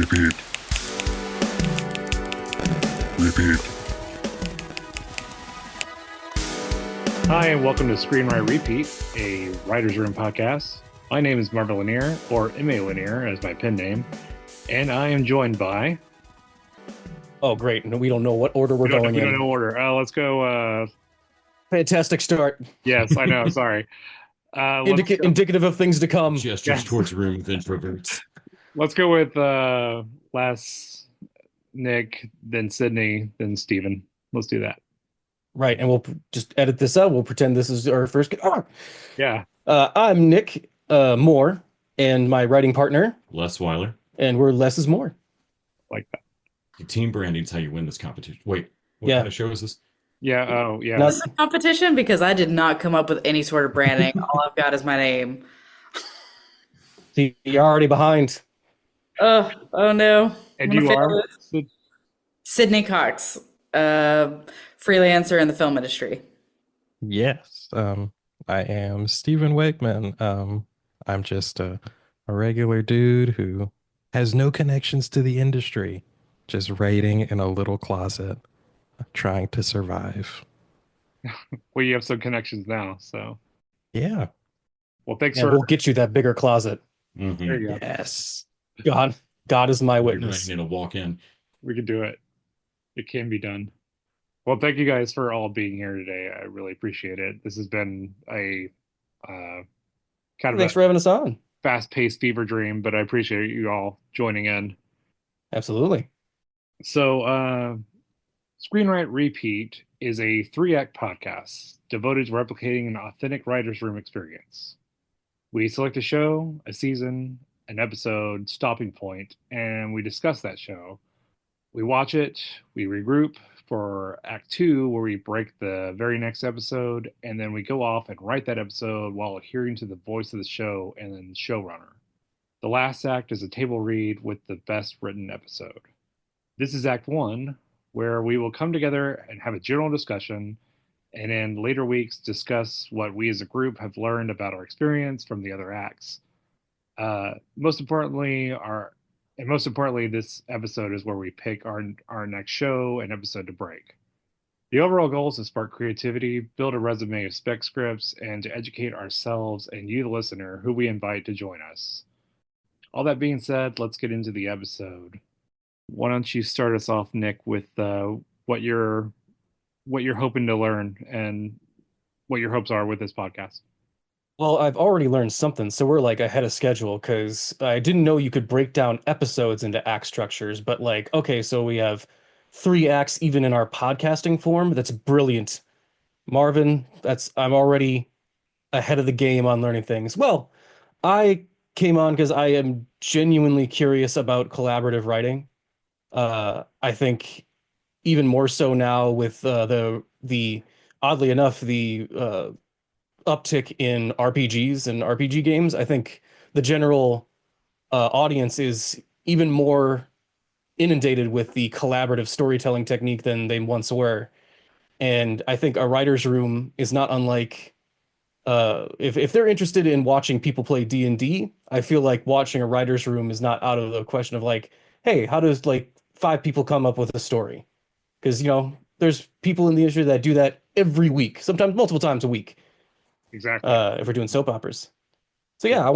Repeat. Repeat. Hi, and welcome to Screen.Write.Repeat, a writer's room podcast. My name is Marvin Lanier, or M.A. Lanier as my pen name, and I am joined by... Oh, great. No, we don't know what order we're going We in. don't know order. Let's go... Fantastic start. Yes, I know, sorry. Indicative of things to come. Gestures Yes. towards room with introverts. Let's go with last Nick, then Sydney, then Steven. Let's do that. Right, and we'll just edit this out. We'll pretend this is our first... Yeah. I'm Nick Moore, and my writing partner, Les Weiler. and we're Less is More. Like that. Team branding is how you win this competition. Wait, what Yeah. kind of show is this? Yeah, oh, yeah. Not- Is this a competition? Because I did not come up with any sort of branding. All I've got is my name. See, you're already behind. Oh no. And I'm gonna you fail are? this. Sydney Cox, freelancer in the film industry. Yes, I am Stephen Wakeman. I'm just a regular dude who has no connections to the industry, just writing in a little closet, trying to survive. Well, you have some connections now, so... Yeah. Well, thanks Yeah, for... we'll get you that bigger closet. Mm-hmm. There you go. Yes. God is my You're witness. ready to walk in. We can do it. It can be done. Well, thank you guys for all being here today. I really appreciate it. This has been a kind of Thanks a for having us on. fast-paced fever dream, but I appreciate you all joining in. Absolutely. So, Screen.Write.Repeat is a 3-act podcast devoted to replicating an authentic writer's room experience. We select a show, a season, an episode, stopping point, and we discuss that show. We watch it, we regroup for Act 2, where we break the very next episode, and then we go off and write that episode while adhering to the voice of the show and then showrunner. The last act is a table read with the best written episode. This is Act 1, where we will come together and have a general discussion, and in later weeks discuss what we as a group have learned about our experience from the other acts. Most importantly, this episode is where we pick our next show and episode to break. The overall goal is to spark creativity, build a resume of spec scripts, and to educate ourselves and you, the listener, who we invite to join us. All that being said, let's get into the episode. Why don't you start us off, Nick, with what you're hoping to learn and what your hopes are with this podcast? Well, I've already learned something, so we're like ahead of schedule because I didn't know you could break down episodes into act structures, but like, okay, so we have 3 acts even in our podcasting form. That's brilliant. Marvin, I'm already ahead of the game on learning things. Well, I came on because I am genuinely curious about collaborative writing. I think even more so now with the oddly enough, the uptick in RPGs and RPG games. I think the general audience is even more inundated with the collaborative storytelling technique than they once were. And I think a writer's room is not unlike if they're interested in watching people play D&D, I feel like watching a writer's room is not out of the question of like, hey, how does like 5 people come up with a story? Because, there's people in the industry that do that every week, sometimes multiple times a week. Exactly. If we're doing soap operas. So yeah, I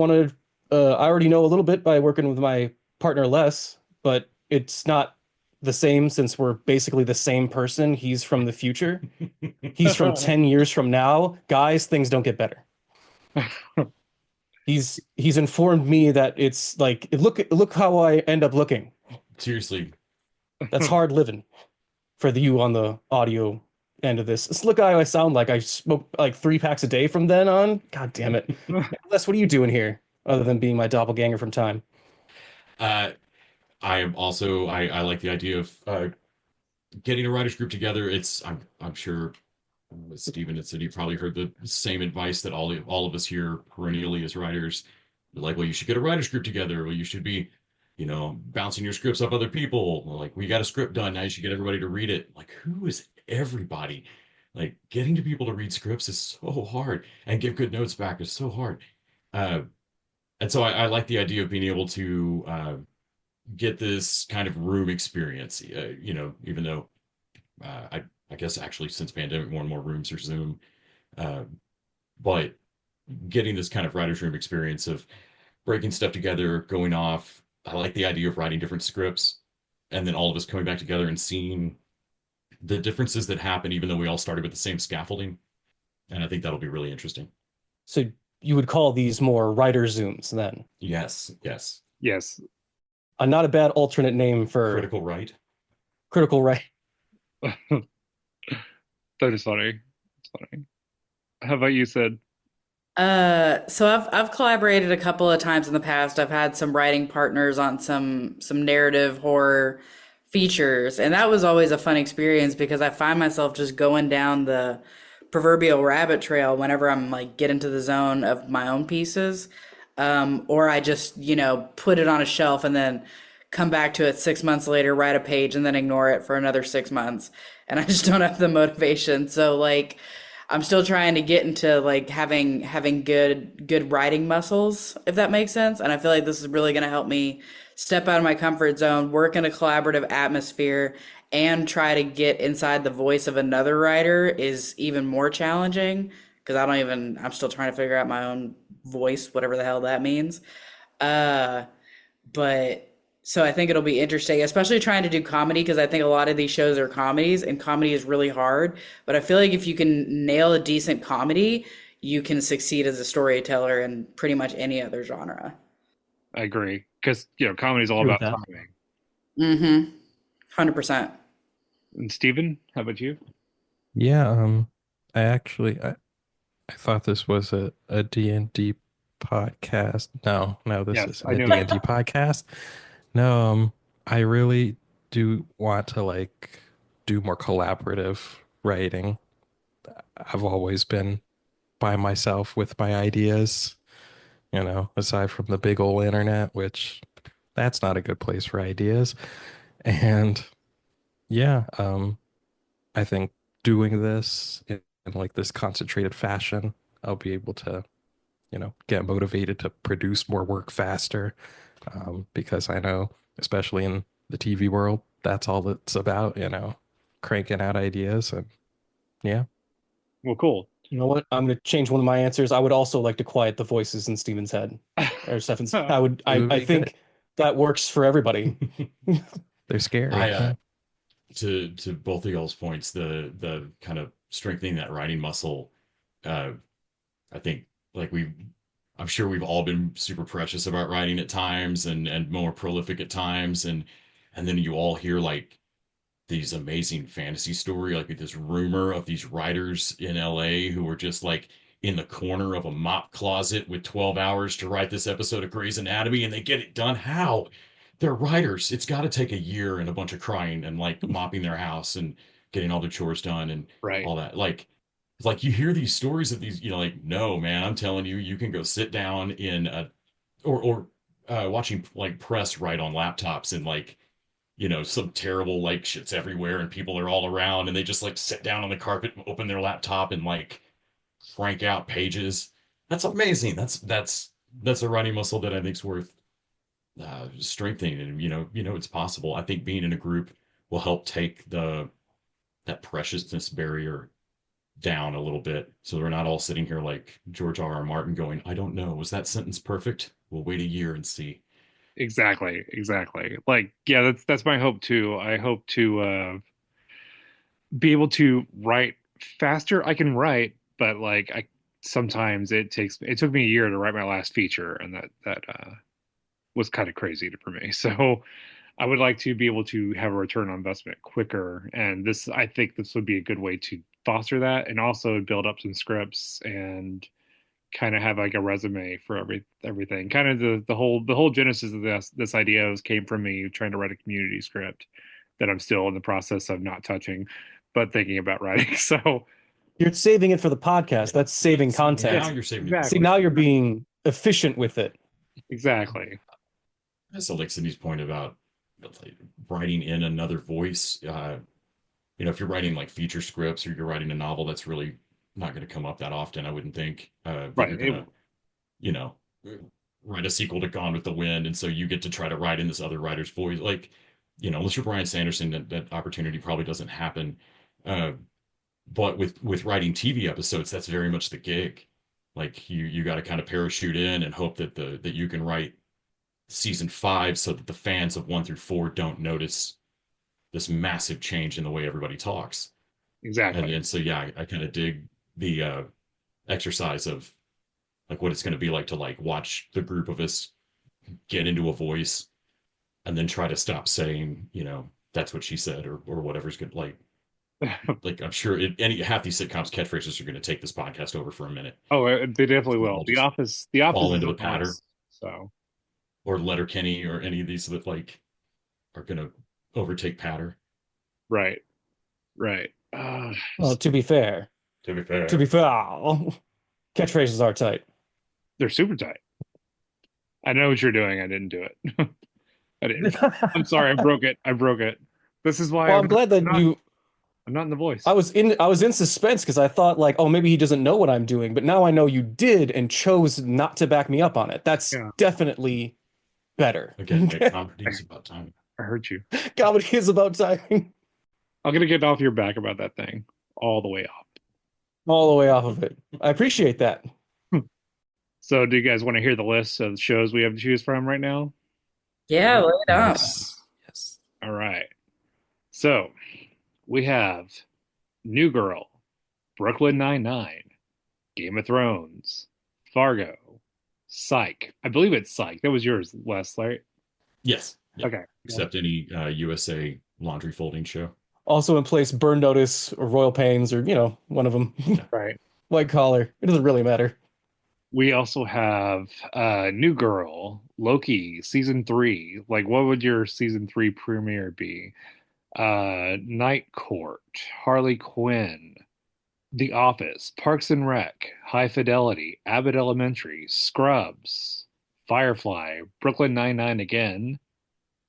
already know a little bit by working with my partner Les, but it's not the same since we're basically the same person. He's from the future. He's from 10 years from now. Guys, things don't get better. He's informed me that it's like, look how I end up looking. Seriously. That's hard living for you on the audio end of this. Look how I sound like. I smoke like 3 packs a day from then on. God damn it. Les, what are you doing here other than being my doppelganger from time? I am also I like the idea of getting a writers group together. I'm sure Stephen had said you probably heard the same advice that all of us here perennially as writers. Like, well, you should get a writers group together. Well, you should be, bouncing your scripts off other people. Like, we got a script done. Now you should get everybody to read it. Like, who is everybody? Like, getting to people to read scripts is so hard, and give good notes back is so hard. And so I like the idea of being able to get this kind of room experience. Even though I guess actually since pandemic, more and more rooms are Zoom, uh, but getting this kind of writer's room experience of breaking stuff together, going off. I like the idea of writing different scripts and then all of us coming back together and seeing the differences that happen, even though we all started with the same scaffolding. And I think that'll be really interesting. So you would call these more writer zooms then? Yes, yes. Yes. Not a bad alternate name for Critical right. critical right. That is funny. It's funny. How about you, Sid? So I've collaborated a couple of times in the past. I've had some writing partners on some narrative horror features, and that was always a fun experience because I find myself just going down the proverbial rabbit trail whenever I'm like get into the zone of my own pieces. Or I just, put it on a shelf and then come back to it 6 months later, write a page and then ignore it for another 6 months. And I just don't have the motivation. So like I'm still trying to get into like having good writing muscles, if that makes sense. And I feel like this is really going to help me step out of my comfort zone, work in a collaborative atmosphere, and try to get inside the voice of another writer is even more challenging because I'm still trying to figure out my own voice, whatever the hell that means. Uh, but so I think it'll be interesting, especially trying to do comedy because I think a lot of these shows are comedies and comedy is really hard. But I feel like if you can nail a decent comedy, you can succeed as a storyteller in pretty much any other genre. I agree. Because, comedy is all Agree with about that. timing. Mm-hmm. 100%. And Steven, how about you? Yeah, I thought this was a D&D podcast. No, this Yes, isn't I a know. D&D podcast. No, I really do want to like do more collaborative writing. I've always been by myself with my ideas, aside from the big old internet, which that's not a good place for ideas. And yeah, I think doing this in like this concentrated fashion, I'll be able to, get motivated to produce more work faster. Because I know, especially in the TV world, that's all it's about, cranking out ideas. And yeah, Well, cool. You know what? I'm going to change one of my answers. I would also like to quiet the voices in Steven's head or Stefan's. it would I be good. think that works for everybody. They're scary. I Yeah. to both of y'all's points, the kind of strengthening that writing muscle. Uh, I think like I'm sure we've all been super precious about writing at times and more prolific at times, and then you all hear like these amazing fantasy story, like this rumor of these writers in LA who were just like in the corner of a mop closet with 12 hours to write this episode of Grey's Anatomy and they get it done. How? They're writers. It's got to take a year and a bunch of crying and like mopping their house and getting all the chores done and Right. all that. Like you hear these stories of these, like, no, man, I'm telling you, you can go sit down in a or watching like press write on laptops and like some terrible like shit's everywhere and people are all around and they just like sit down on the carpet and open their laptop and like crank out pages. That's amazing. That's a writing muscle that I think's worth strengthening. And it's possible. I think being in a group will help take that preciousness barrier down a little bit, so we're not all sitting here like George R. R. Martin going, "I don't know, was that sentence perfect? We'll wait a year and see." Exactly. Like, yeah, that's my hope too. I hope to be able to write faster. I can write, but like I sometimes it took me a year to write my last feature, and that was kind of crazy for me. So I would like to be able to have a return on investment quicker, and I think this would be a good way to foster that, and also build up some scripts and kind of have like a resume for everything. Kind of the whole genesis of this idea came from me trying to write a community script that I'm still in the process of not touching, but thinking about writing. So You're saving it for the podcast. That's saving Now content. you're saving it. See, exactly, now you're being efficient with it. exactly. That's like Cindy's point about like, writing in another voice. If you're writing like feature scripts or you're writing a novel, that's really not going to come up that often, I wouldn't think. That Right. you're gonna, you know, write a sequel to Gone with the Wind, and so you get to try to write in this other writer's voice. Like, unless you're Bryan Sanderson, that opportunity probably doesn't happen. Uh, but with writing TV episodes, that's very much the gig. Like you got to kind of parachute in and hope that you can write season 5 so that the fans of 1 through 4 don't notice this massive change in the way everybody talks. Exactly. And so yeah, I kind of dig the exercise of like what it's going to be like to like watch the group of us get into a voice and then try to stop saying, that's what she said or whatever's good. Like I'm sure any half these sitcoms catchphrases are going to take this podcast over for a minute. Oh, they definitely So will. I'll The just Office fall is into the on pattern, us, so or Letterkenny or any of these that like are going to overtake patter. right, right. Well, to be fair, To be fair, catchphrases are tight. They're super tight. I know what you're doing. I didn't do it. I didn't. I'm sorry. I broke it. I broke it. This is why Well, I'm glad that I'm not in the voice. I was in suspense because I thought like, oh, maybe he doesn't know what I'm doing, but now I know you did and chose not to back me up on it. That's Yeah. definitely better. again, comedy is about time. I hurt you. Comedy is about timing. I'm gonna get off your back about that thing all the way up. All the way off of it. I appreciate that. So, do you guys want to hear the list of shows we have to choose from right now? Yeah, lay it out. Yes. All right. So, we have New Girl, Brooklyn Nine-Nine, Game of Thrones, Fargo, Psych. I believe it's Psych. That was yours, Wes, right? Yes. Yeah. Okay. Except any USA laundry folding show. Also in place, Burn Notice or Royal Pains or, one of them. Right. White Collar. It doesn't really matter. We also have New Girl, Loki, season 3. Like, what would your season 3 premiere be? Night Court, Harley Quinn, The Office, Parks and Rec, High Fidelity, Abbott Elementary, Scrubs, Firefly, Brooklyn Nine-Nine again,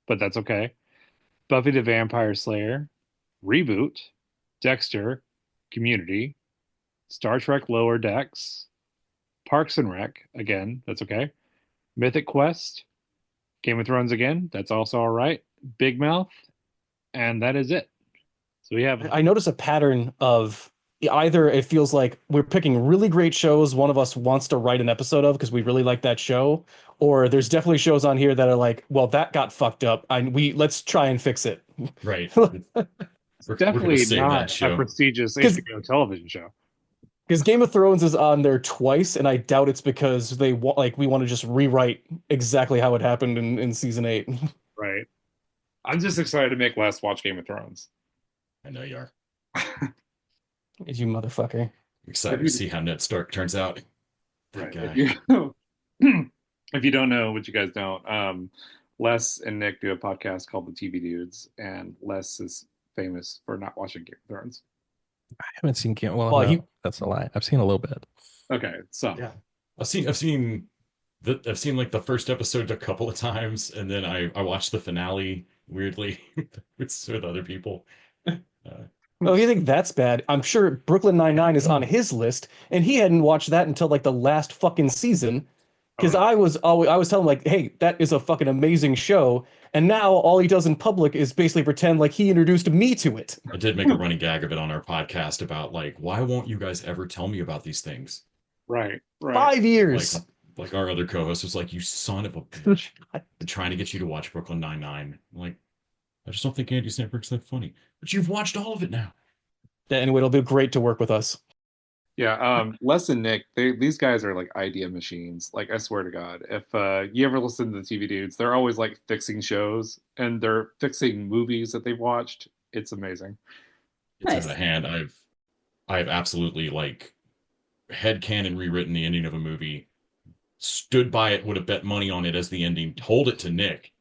but that's okay. Buffy the Vampire Slayer, Reboot, Dexter, Community, Star Trek Lower Decks, Parks and Rec again, that's okay. Mythic Quest, Game of Thrones again, that's also all right. Big Mouth, and that is it. So we have I notice a pattern of either it feels like we're picking really great shows one of us wants to write an episode of because we really like that show, or there's definitely shows on here that are like, well, that got fucked up. Let's try and fix it. Right. We're definitely save that not show. a prestigious 'Cause- HBO television show. Because Game of Thrones is on there twice, and I doubt it's because we want to just rewrite exactly how it happened in season 8. Right. I'm just excited to make Les watch Game of Thrones. I know you are. You motherfucker. I'm excited to see how Ned Stark turns out. That guy. If you don't know, what you guys don't, Les and Nick do a podcast called The TV Dudes, and Les is famous for not watching Game of Thrones. I haven't seen Game. Well, Well, no, that's a lie. I've seen a little bit. Okay, so Yeah. I've seen like the first episode a couple of times, and then I watched the finale weirdly with other people. Oh, you think that's bad? I'm sure Brooklyn Nine-Nine is on his list, and he hadn't watched that until like the last fucking season. Because I was telling him like, hey, that is a fucking amazing show, and now all he does in public is basically pretend like he introduced me to it. I did make a running gag of it on our podcast about like, why won't you guys ever tell me about these things? right. 5 years. Like our other co-host was like, you son of a bitch. I'm trying to get you to watch Brooklyn Nine-Nine. I'm like, I just don't think Andy Samberg's that funny. But you've watched all of it now. Yeah, anyway, it'll be great to work with us. Yeah, Les and Nick, these guys are like idea machines. Like, I swear to God, if you ever listen to the TV Dudes, they're always like fixing shows and they're fixing movies that they've watched. It's amazing. It's Nice. out of hand. I've absolutely like headcanon rewritten the ending of a movie, stood by it, would have bet money on it as the ending, told it to Nick,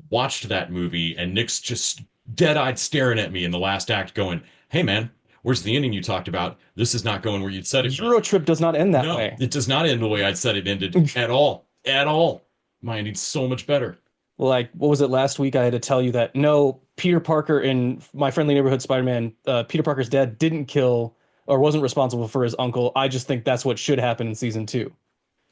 watched that movie, and Nick's just dead-eyed staring at me in the last act going, hey man, where's the ending you talked about? This is not going where you'd said it. Euro Trip does not end that No, way. it does not end the way I'd said it ended at all. At all. My ending's so much better. Like, what was it last week? I had to tell you that no, Peter Parker in My Friendly Neighborhood Spider-Man, Peter Parker's dad didn't kill or wasn't responsible for his uncle. I just think that's what should happen in season 2.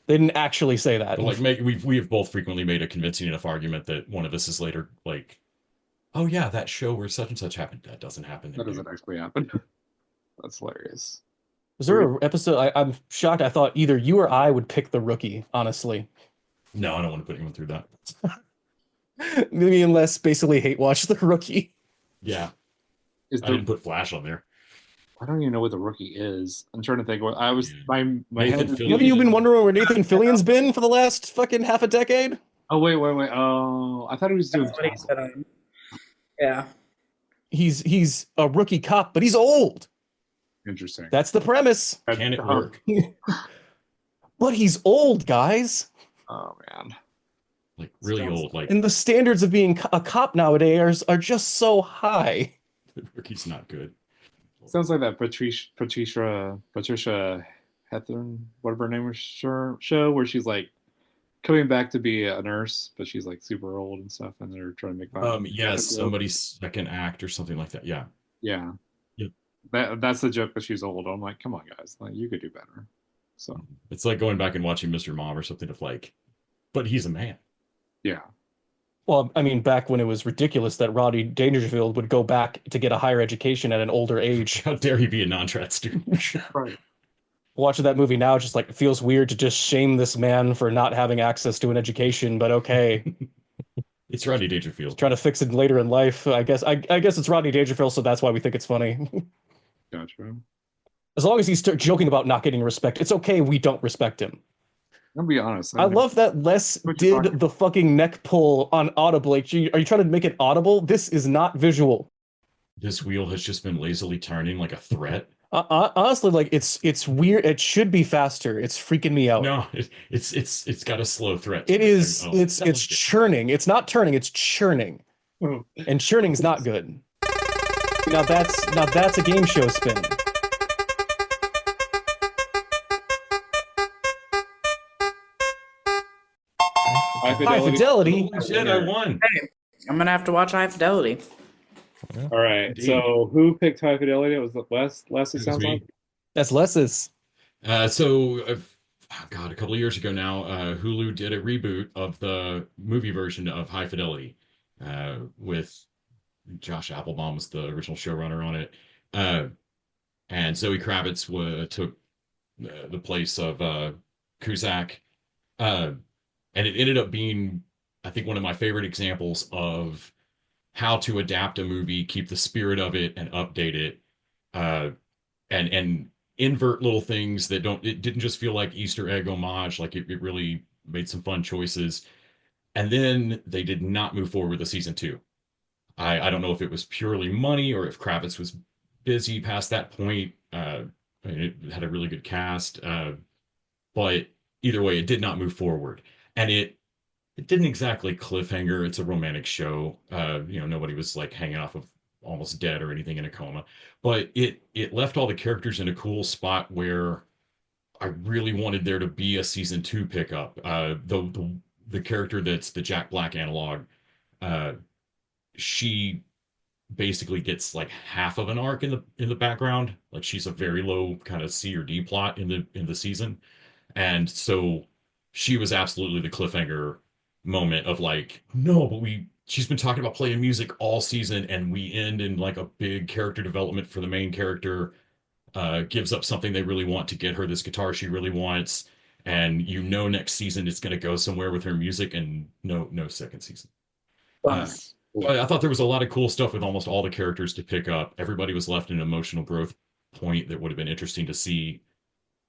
They didn't actually say that. But like, we have both frequently made a convincing enough argument that one of us is later like, oh yeah, that show where such and such happened. That doesn't happen. That doesn't actually happen. That's hilarious. Was there an episode? I'm shocked. I thought either you or I would pick The Rookie, honestly. No, I don't want to put anyone through that. Me and Les basically hate watch The Rookie. Yeah. Is I didn't put Flash on there. I don't even know what The Rookie is. I'm trying to think. What I was my Nathan head. Fillion. Haven't you been wondering where Nathan Fillion's been for the last fucking half a decade? Oh wait. Oh, I thought he was doing. That's what he said on. Yeah. He's a rookie cop, but he's old. Interesting. That's the premise. Can it work? But he's old, guys. Oh man. Like really old. Like, And the standards of being a cop nowadays are just so high. The Rookie's not good. Sounds like that Patricia Hethern, whatever her name was, show where she's like coming back to be a nurse, but she's like super old and stuff, and they're trying to make fun. Yes, somebody's second act or something like that. Yeah. Yeah. Yep. That's the joke that she's old. I'm like, come on, guys, like you could do better. So It's like going back and watching Mr. Mom or something of like, but he's a man. yeah. Well, I mean, back when it was ridiculous that Rodney Dangerfield would go back to get a higher education at an older age. How dare he be a non-trad student? Right. Watching that movie now, just like it feels weird to just shame this man for not having access to an education, but okay. It's Rodney Dangerfield. Trying to fix it later in life. I guess it's Rodney Dangerfield, so that's why we think it's funny. Gotcha. As long as he's joking about not getting respect, it's okay we don't respect him. I'll be honest. I love that Les did the fucking neck pull on audible. Like, are you trying to make it audible? This is not visual. This wheel has just been lazily turning like a threat. Honestly, like it's weird. It should be faster. It's freaking me out. No, it's got a slow threat. It is. Oh, It's churning. It's not turning. It's churning, Oh. and churning's not good. Now that's a game show spin. High fidelity. Holy shit, I won. I'm gonna have to watch High Fidelity. All right. Indeed. So who picked High Fidelity? It was Les. Les, it sounds me. like. That's Les's. God, a couple of years ago now, Hulu did a reboot of the movie version of High Fidelity, with Josh Applebaum was the original showrunner on it, and Zoe Kravitz took the place of Cusack, and it ended up being, I think, one of my favorite examples of how to adapt a movie, keep the spirit of it, and update it, and invert little things that it didn't just feel like Easter egg homage, like it really made some fun choices. And then they did not move forward with a season 2. I don't know if it was purely money or if Kravitz was busy past that point. I mean, it had a really good cast, but either way, it did not move forward. And it didn't exactly cliffhanger. It's a romantic show. Nobody was like hanging off of almost dead or anything in a coma, but it left all the characters in a cool spot where I really wanted there to be a season 2 pickup. The character that's the Jack Black analog, she basically gets like half of an arc in the background. Like she's a very low kind of C or D plot in the season, and so she was absolutely the cliffhanger moment of like, no, but she's been talking about playing music all season, and we end in like a big character development for the main character, gives up something they really want to get her this guitar she really wants, and next season it's going to go somewhere with her music, and no second season. But I thought there was a lot of cool stuff with almost all the characters to pick up. Everybody was left in an emotional growth point that would have been interesting to see,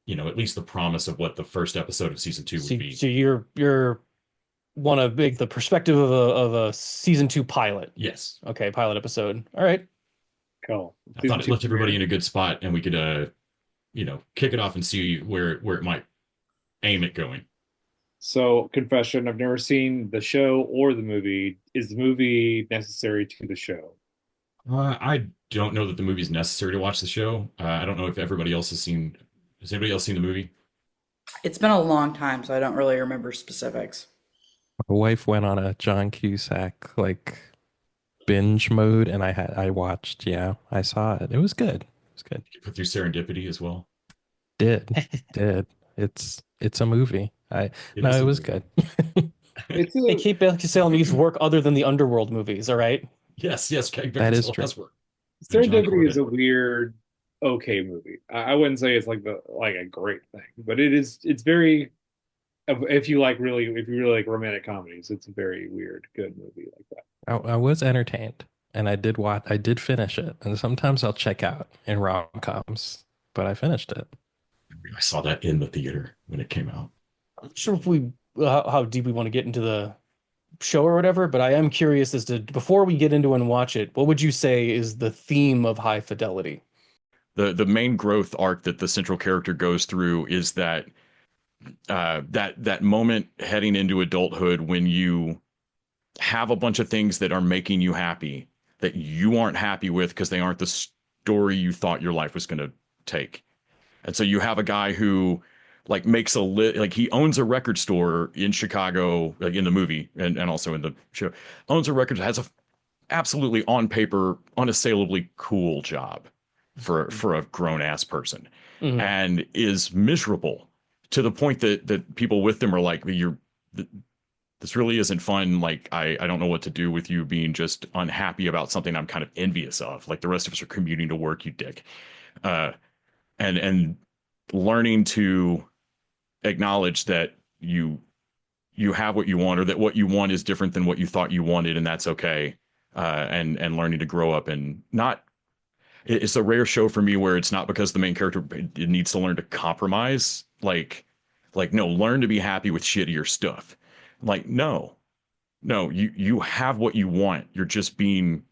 at least the promise of what the first episode of season 2 would be. So you're want to make the perspective of a season 2 pilot. Yes. Okay, pilot episode. All right. Cool. I thought it left everybody in a good spot, and we could, kick it off and see where it might aim at going. So, confession, I've never seen the show or the movie. Is the movie necessary to the show? I don't know that the movie's necessary to watch the show. I don't know if everybody else has seen. Has anybody else seen the movie? It's been a long time, so I don't really remember specifics. My wife went on a John Cusack like binge mode, and I watched. Yeah, I saw it. It was good. It was good. Did you put through Serendipity as well? Did. It's a movie. I It no, is it a was weird good. It's Hey, a Kate Beckinsale needs work other than the Underworld movies, all right? yes, Kate That is Beckinsale true. has work. And John Serendipity is Corbett. a weird, okay movie. I wouldn't say it's like a great thing, but it's very if you like really if you really like romantic comedies, it's a very weird, good movie like that. I was entertained, and I did finish it. And sometimes I'll check out in rom-coms, but I finished it. I saw that in the theater when it came out. I'm not sure if we how deep we want to get into the show or whatever, but I am curious as to before we get into and watch it, what would you say is the theme of High Fidelity? The main growth arc that the central character goes through is that that moment heading into adulthood when you have a bunch of things that are making you happy that you aren't happy with because they aren't the story you thought your life was going to take. And so you have a guy who like makes like he owns a record store in Chicago, like in the movie and also in the show, owns a record, has a absolutely on paper, unassailably cool job for a grown ass person, Mhm. and is miserable to the point that people with them are like, this really isn't fun. Like, I don't know what to do with you being just unhappy about something I'm kind of envious of. Like the rest of us are commuting to work, you dick. Uh, and learning to acknowledge that you have what you want, or that what you want is different than what you thought you wanted, and that's okay. And learning to grow up and not. It's a rare show for me where it's not because the main character needs to learn to compromise. Like no, learn to be happy with shittier stuff. Like no, you have what you want. You're just being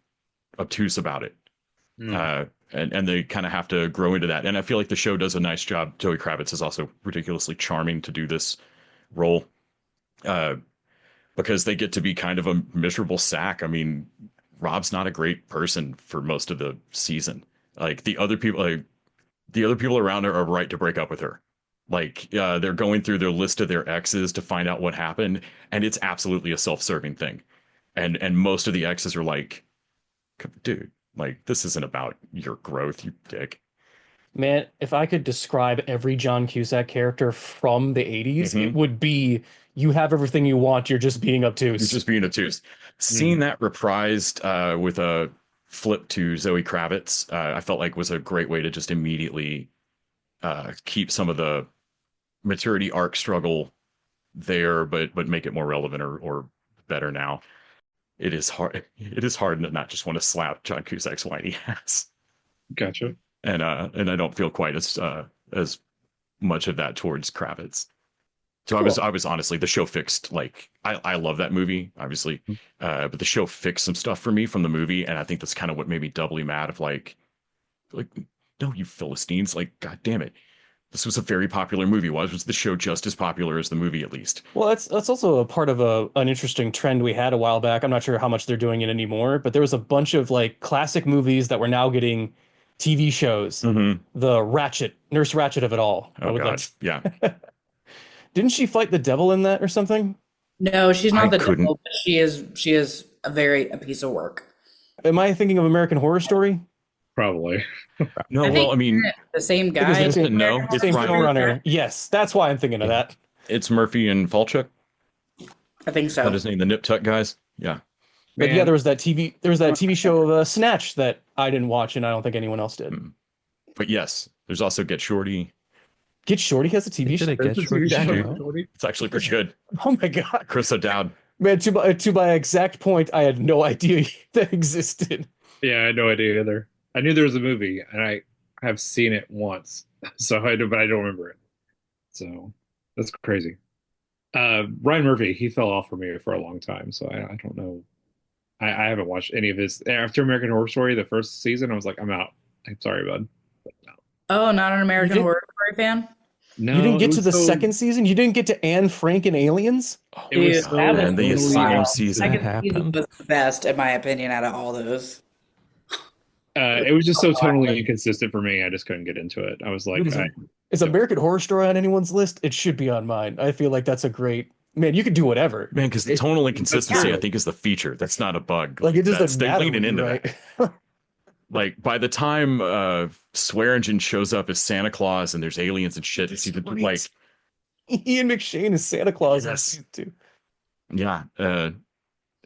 obtuse about it. Mm. And they kind of have to grow into that. And I feel like the show does a nice job. Zoe Kravitz is also ridiculously charming to do this role, uh, because they get to be kind of a miserable sack. I mean, Rob's not a great person for most of the season. Like the other people around her are right to break up with her. Like they're going through their list of their exes to find out what happened, and it's absolutely a self-serving thing. And most of the exes are like, dude, like this isn't about your growth, you dick. Man, if I could describe every John Cusack character from the 80s, it Mm-hmm. would be you have everything you want, you're just being You're obtuse. just being obtuse. Seeing that reprised with a flip to Zoe Kravitz, I felt like was a great way to just immediately keep some of the maturity arc struggle there, but make it more relevant or better now. It is hard. It is hard to not just want to slap John Cusack's whiny ass, Gotcha. and I don't feel quite as much of that towards Kravitz. So Cool. I was honestly, the show fixed, like I love that movie obviously, but the show fixed some stuff for me from the movie, and I think that's kind of what made me doubly mad. Of like no, you Philistines, like god damn it, this was a very popular movie. Why was the show just as popular as the movie at least? Well, that's also a part of an interesting trend we had a while back. I'm not sure how much they're doing it anymore, but there was a bunch of like classic movies that were now getting TV shows. Mm-hmm. The Nurse Ratchet of it all. I Oh would god, like. yeah. Didn't she fight the devil in that or something? No, she's I not the couldn't. devil, but she is a piece of work. Am I thinking of American Horror Story? Probably. No, I think well, I mean, the same I think it's guy. the same, no, it's same Ryan. showrunner. Yes, that's why I'm thinking of Yeah. that. It's Murphy and Falchuk. I think Is that so. his name? The Nip Tuck guys. Yeah. But yeah, Man, there was that TV show of Snatch that I didn't watch and I don't think anyone else did. Mm. But yes, there's also Get Shorty. Get Shorty has a TV Did show. it get that's a short? TV show, Yeah, show? Jordy. It's actually pretty good. Oh my God. Chris O'Dowd. Man, to my exact point, I had no idea that existed. Yeah, I had no idea either. I knew there was a movie, and I have seen it once, so I do, but I don't remember it. So that's crazy. Ryan Murphy, he fell off for me for a long time, so I don't know. I haven't watched any of his after American Horror Story. The first season, I was like, I'm out. I'm sorry, bud. But no, Oh, not an American did- Horror Story fan? You no, didn't it get to was the so- second season? You didn't get to Anne Frank and Aliens? Oh, It was Dude, so that was and the totally Asylum wild. season. That Second season happened. was the best, in my opinion, out of all those. It was just so tonally inconsistent for me. I just couldn't get into it. I was like, Is American Horror Story on anyone's list? It should be on mine. I feel like that's a great man. You could do whatever. Man, because the tonal That's inconsistency, true. I think, is the feature. That's not a bug. Like it That's, doesn't they're matter. leaning into right? that. Like by the time Swearingen shows up as Santa Claus and there's aliens and shit, it's even like Ian McShane is Santa Claus in Yes. season 2. Yeah.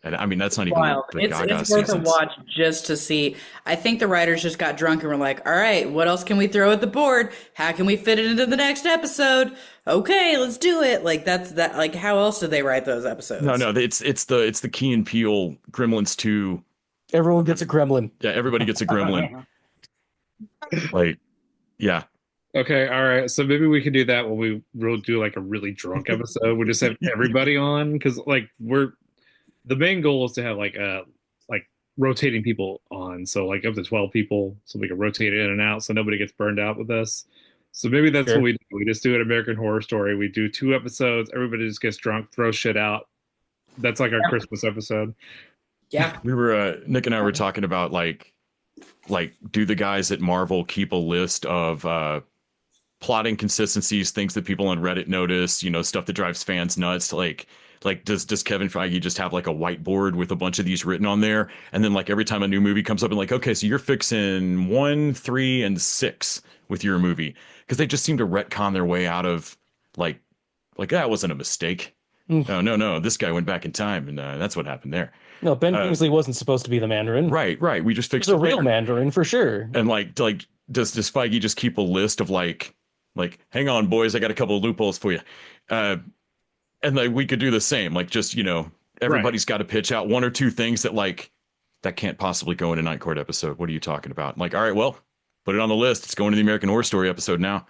And I mean, that's not even Wild. the Gaga It's worth a seasons. watch just to see. I think the writers just got drunk and were like, all right, what else can we throw at the board? How can we fit it into the next episode? Okay, let's do it. Like that's that like how else did they write those episodes? No, it's the Key and Peele Gremlins 2. Everyone gets a gremlin. Yeah, everybody gets a gremlin. Like, yeah. Okay, all right. So maybe we could do that when we'll do like a really drunk episode. We just have everybody on because like the main goal is to have like rotating people on. So like up to 12 people, so we can rotate in and out so nobody gets burned out with us. So maybe that's Sure. what we do. We just do an American Horror Story. We do 2 episodes. Everybody just gets drunk, throws shit out. That's like our Christmas episode. Yeah. We were Nick and I were talking about like do the guys at Marvel keep a list of plot inconsistencies, things that people on Reddit notice, stuff that drives fans nuts, like does Kevin Feige just have like a whiteboard with a bunch of these written on there, and then like every time a new movie comes up and like, okay, so you're fixing 1, 3, and 6 with your movie, because they just seem to retcon their way out of like that wasn't a mistake. No, this guy went back in time and that's what happened there. No, Ben Kingsley wasn't supposed to be the Mandarin. Right. We just fixed He's a it real later. Mandarin for sure. And like does Feige just keep a list of like hang on boys, I got a couple of loopholes for you, and like we could do the same, like just everybody's got to pitch out 1 or 2 things that like that can't possibly go in a Night Court episode. What are you talking about? Like, all right, well, put it on the list. It's going to the American Horror Story episode now.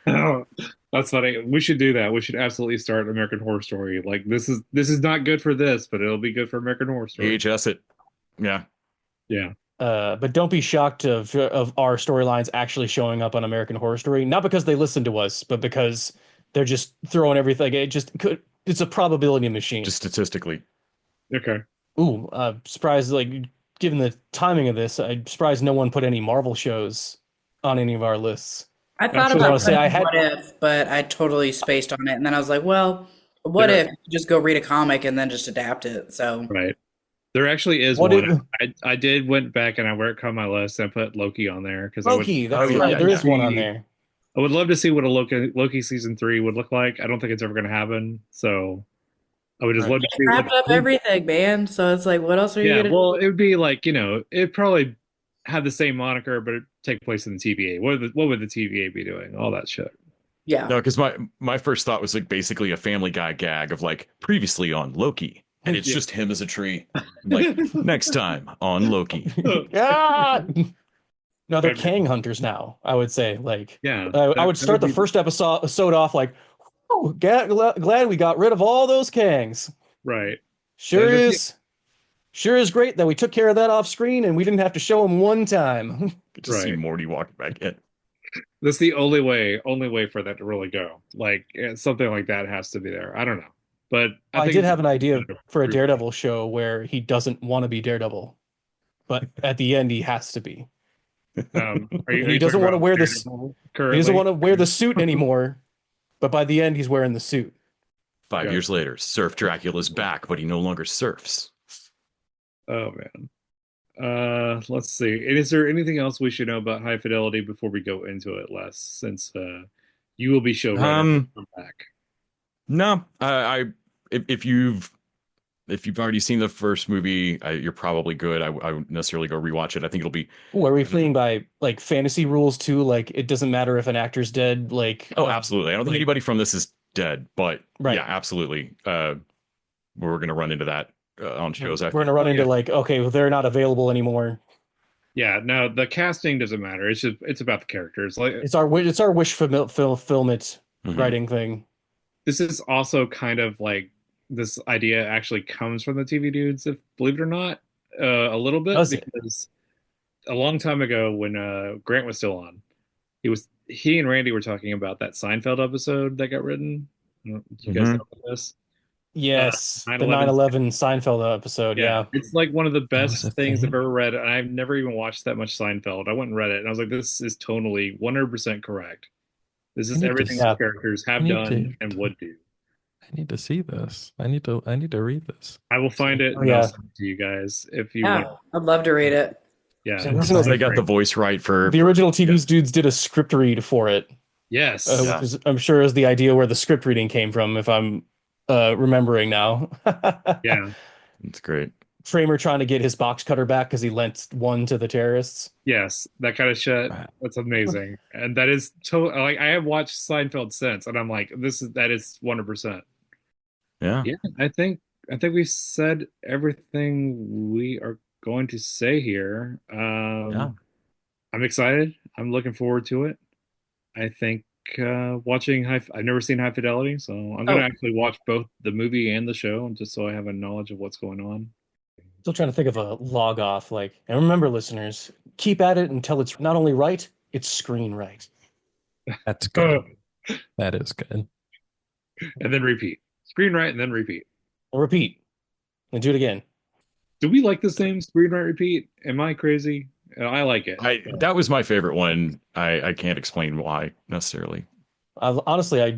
Oh, that's funny. We should do that. We should absolutely start American Horror Story. Like this is not good for this, but it'll be good for American Horror Story. AHS it. Yeah. Yeah. But don't be shocked of our storylines actually showing up on American Horror Story. Not because they listen to us, but because they're just throwing everything. It's a probability machine. Just statistically. Okay. Ooh, surprised, like, given the timing of this, I'm surprised no one put any Marvel shows on any of our lists. I thought That's what I about was saying. I putting had- What If, but I totally spaced on it. And then I was like, well, what There- if you just go read a comic and then just adapt it? So Right. There actually is What one. if- I did went back and I worked on my list and put Loki on there because Loki, that's oh, yeah, right. yeah, There yeah. is one on there. I would love to see what a Loki season 3 would look like. I don't think it's ever going to happen. So I would just Right. love to see wrapped up everything, man. So it's like, what else are you Yeah, gonna well, do? it would be like, it'd probably have the same moniker, but it'd take place in the TVA. What would the TVA be doing? All that shit. Yeah. No, because my first thought was like basically a Family Guy gag of like previously on Loki, and it's Yeah. just him as a tree. Like next time on Loki. Ah! No, they're Kang hunters now, I would say. Like, Yeah. I would start the first episode off like, oh, glad we got rid of all those Kangs. Right. Sure That'd be- is great that we took care of that off screen and we didn't have to show him one time. Could just see Right. Morty walking back in. That's the only way for that to really go. Like something like that has to be there. I don't know. But I think did have an idea for a Daredevil show where he doesn't want to be Daredevil, but at the end he has to be. He doesn't want to wear this. He doesn't want to wear the suit anymore, but by the end he's wearing the suit. 5 Yeah. years later, Surf Dracula's back, but he no longer surfs. Oh man. Let's see. Is there anything else we should know about High Fidelity before we go into it, Les? Since you will be showrunner from back. No, if you've already seen the first movie, you're probably good. I wouldn't necessarily go rewatch it. I think it'll be. Ooh, are we playing by like fantasy rules too? Like it doesn't matter if an actor's dead. Like Oh, absolutely. I don't think like- anybody from this is dead, but Right. yeah, absolutely. We're going to run into that on shows. we're gonna run into like, okay, well, they're not available anymore. Yeah, no, the casting doesn't matter. It's about the characters. Like It's our wish fulfillment Mhm. writing thing. this is also kind of like this idea actually comes from the TV dudes, if believe it or not, a little bit, Does it? because a long time ago when Grant was still on, he and Randy were talking about that Seinfeld episode that got written. Do you guys Mhm. know about this? Yes, the 9/11 9/11 Seinfeld episode. Yeah. It's like one of the was best a things thing? I've ever read, and I've never even watched that much Seinfeld. I went and read it, and I was like, this is totally 100% correct. This I is need to everything see- the characters have I need done to- and would do. I need to see this. I need to read this. I will find it Oh, and yeah. I'll send it to you guys if you Yeah, want. I'd love to read it. Yeah, So it's original- They got great. the voice right for. The original TV's dudes did a script read for it. Yes. which is, I'm sure, is the idea where the script reading came from, if I'm remembering now. Yeah. It's great. Kramer trying to get his box cutter back because he lent one to the terrorists. Yes. That kind of shit. That's amazing. And that is like I have watched Seinfeld since, and I'm like, that is 100%. Yeah. Yeah. I think we said everything we are going to say here. Yeah. I'm excited. I'm looking forward to it. I think watching I've never seen High Fidelity, so I'm gonna Oh. actually watch both the movie and the show, just so I have a knowledge of what's going on. Still trying to think of a log off. Like, and remember, listeners, keep at it until it's not only right, it's screen right. That's good. That is good. And then repeat. Screenwrite and then repeat. And repeat. And do it again. Do we like the same screenwrite repeat? Am I crazy? I like it. That was my favorite one. I can't explain why necessarily. Honestly, I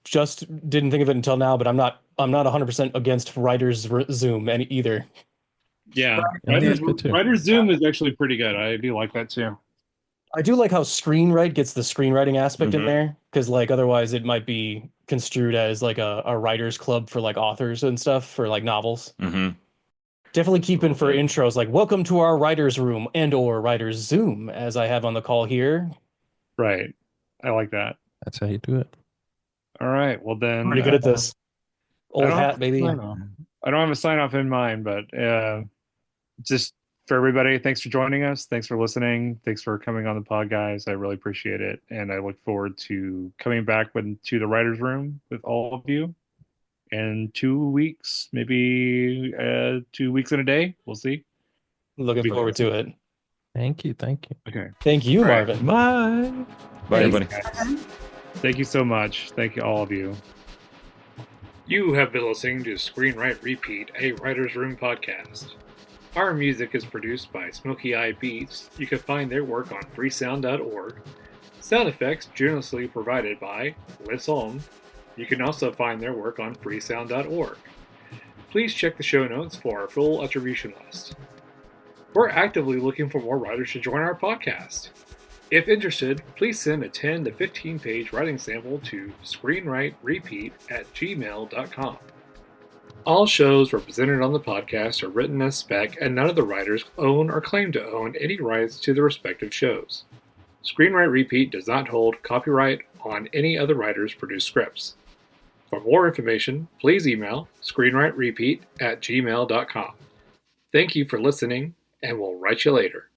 just didn't think of it until now, but I'm not 100% against writers Zoom either. Yeah. Yeah, that's good too. Writer's Zoom is actually pretty good. I do like that too. I do like how screenwrite gets the screenwriting aspect in Mhm. there, because like otherwise it might be construed as like a writers club for like authors and stuff for like novels. Hmm. Definitely keeping for intros like welcome to our writers room and or writers Zoom, as I have on the call here. Right. I like that. That's how you do it. All right. Well then Pretty good at this. Old don't hat, have baby. I don't have a sign off in mind, but just for everybody, thanks for joining us. Thanks for listening. Thanks for coming on the pod, guys. I really appreciate it. And I look forward to coming back to the writer's room with all of you in 2 weeks, maybe 2 weeks and a day. We'll see. Looking forward to it. Thank you. Thank you. Okay. Thank you, All right. Marvin. Bye. Bye, Thanks, everybody. guys. Thank you so much. Thank you, all of you. You have been listening to Screen.Write.Repeat, a Writer's Room podcast. Our music is produced by Smoky Eye Beats. You can find their work on freesound.org. Sound effects generously provided by Liz Holm. You can also find their work on freesound.org. Please check the show notes for our full attribution list. We're actively looking for more writers to join our podcast. If interested, please send a 10 to 15 page writing sample to screenwriterepeat@gmail.com. All shows represented on the podcast are written as spec, and none of the writers own or claim to own any rights to the respective shows. Screenwrite Repeat does not hold copyright on any other writers' produced scripts. For more information, please email screenwriterepeat@gmail.com. Thank you for listening, and we'll write you later.